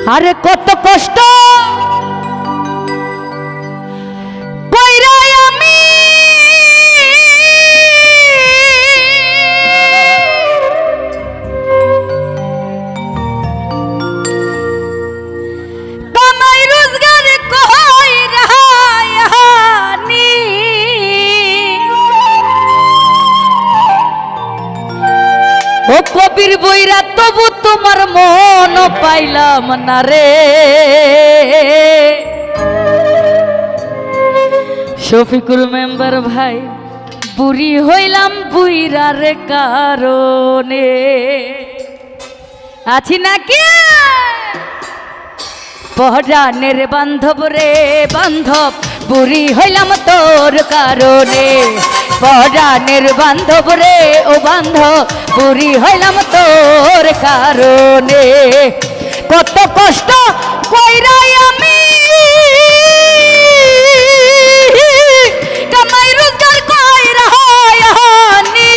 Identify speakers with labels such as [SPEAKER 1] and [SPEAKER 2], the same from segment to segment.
[SPEAKER 1] আরে কত কষ্ট কইরাই আমি কামাই রোজগার কইরানি ও কবির বইরা তবু তোমার মন পাইলাম না রে শফিকুর মেম্বার ভাই বুড়ি হইলাম বুইরার কারণে আছি নাকি পহরানের বান্ধব রে বান্ধব বুড়ি হইলাম তোর কারণে পহরানের বান্ধব রে ও বান্ধব বুড়ি হইলাম তোর কারণে কত কষ্ট কইরাই আমি কামাই রোজগার কইরানি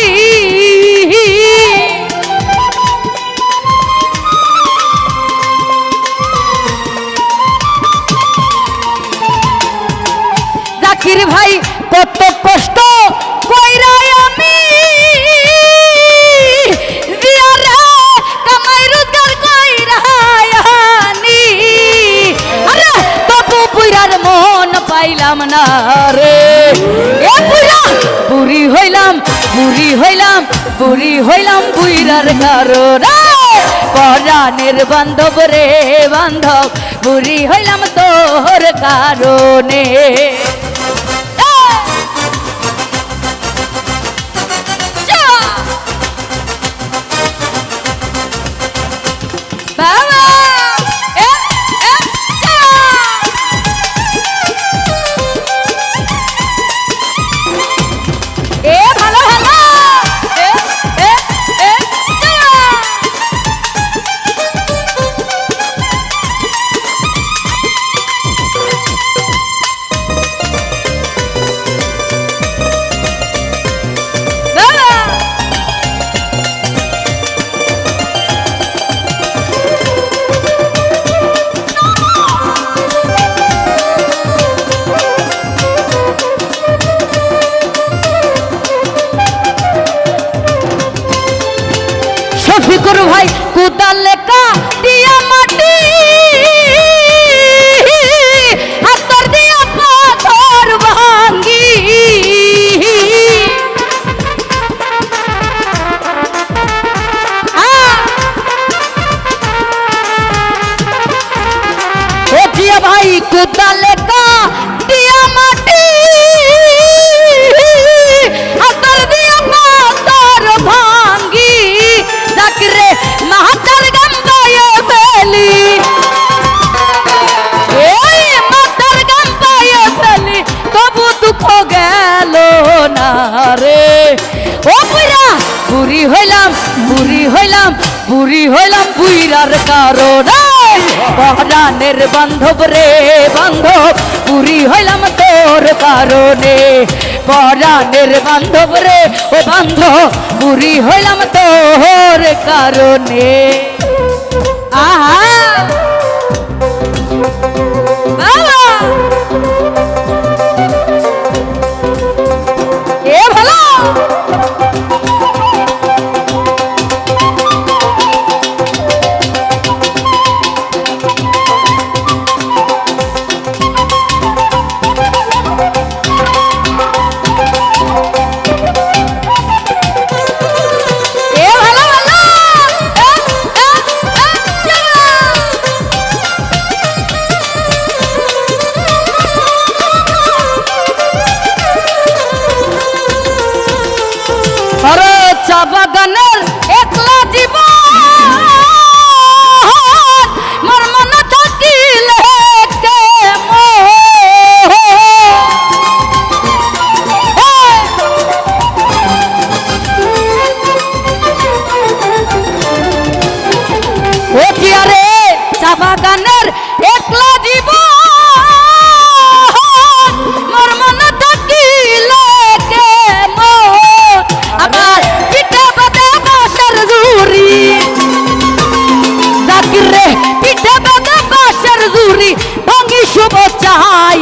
[SPEAKER 1] জাকির ভাই কত কষ্ট কইরাই আমি জিয়ারে কামাই রোজগার কইরানি আরে তবু বুইরার মন পাইলাম না রে এ বুইরা বুড়ি হইলাম বুইরার কারণে পরাণের বান্ধব রে বান্ধব বুড়ি হইলাম তোর কারণে শফিকুর ভাই কুদালে কাটিয়া মাটি হাতর দিয়া পাথর ভাঙ্গি ও জিয়া ভাই কুদালে কাটিয়া মাটি হাতর দিয়া পাথর ভাঙ্গি রে মাতার গম্বায়ে ফেলি এই মাতার গম্বায়ে ফেলি তবু দুঃখ গেল না রে ও বুইরা বুড়ি হইলাম বুইরার কারণে পহরানের বান্ধব রে বান্ধব বুড়ি হইলাম তোর কারণে পরাণের বান্ধব রে ও বান্ধব বুড়ি হইলাম তোর কারণে আহা এ ভালো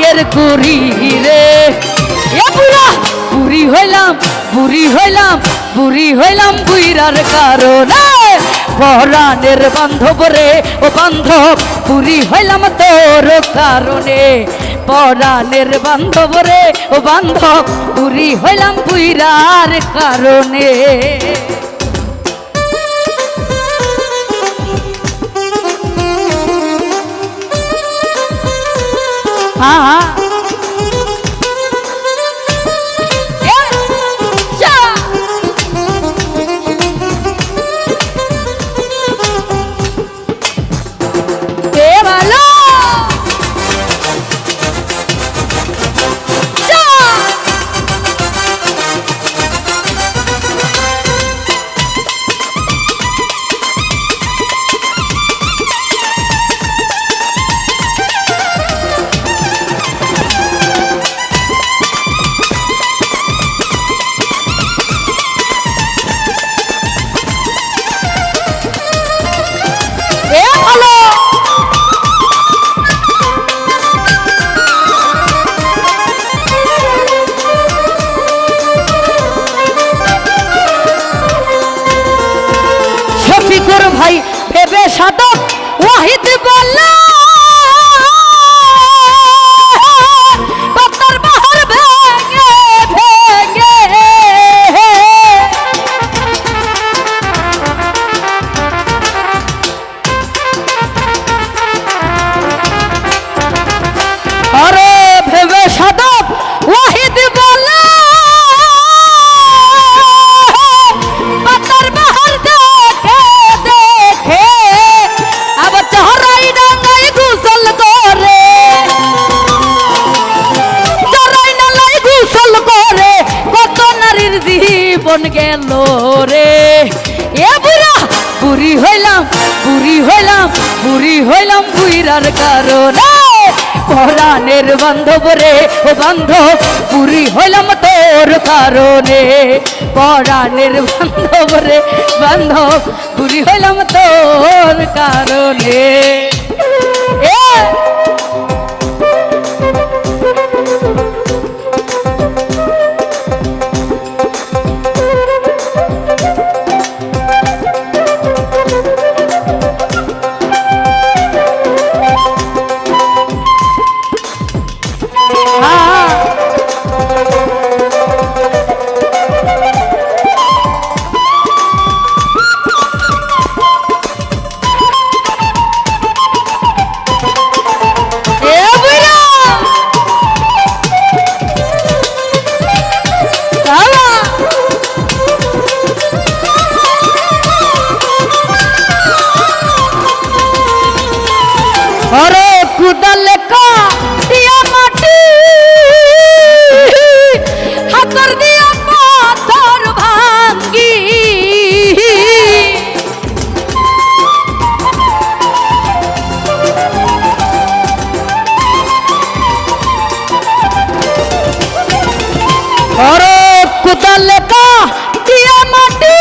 [SPEAKER 1] বিয়ের করি রে এ বুড়া বুড়ি হইলাম বুড়ি হইলাম বুইরার কারণে পরাণের বান্ধব রে ও বান্ধব বুড়ি হইলাম তোর কারণে পরাণের বান্ধব রে ও বান্ধব বুড়ি হইলাম বুইরার কারণে ভাই ভেবে সাধক ওয়াহিদ বললা পাতার বাহার ভেঙে ভেঙে আরে ভেবে সাধক ওয়াহিদ বললা পাতার বাহার গেল রে এ বুড়া বুড়ি হইলাম বুইরার কারণে পরাণের বান্ধব রে ও বান্ধব বুড়ি হইলাম তোর কারণে পরাণের বান্ধব রে বান্ধব বুড়ি হইলাম তোর কারণে अरे कुदल का दिया माटी हाथर दिया पाथर भांगी अरे कुदल का दिया माटी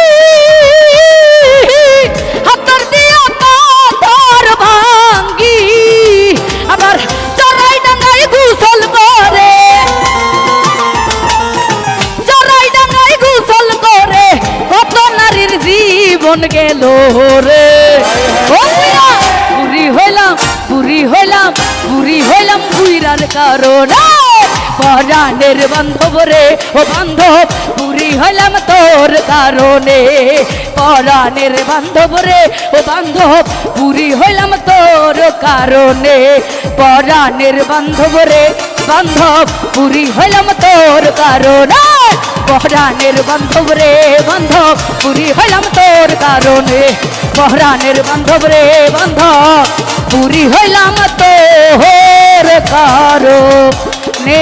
[SPEAKER 1] গেল রে বুড়ি হইলাম বুইরার কারণে পরাণের বান্ধব রে ও বান্ধব বুড়ি হইলাম তোর কারণে পরাণের বান্ধব রে ও বান্ধব বুড়ি হইলাম তোর কারণে পরাণের বান্ধব রে বান্ধব বুড়ি হইলাম তোর কারণে পরাণের বান্ধব রে বান্ধব বুড়ি হইলাম তোর কারণে পরাণের বান্ধব রে বান্ধব বুড়ি হইলাম তোর কারণে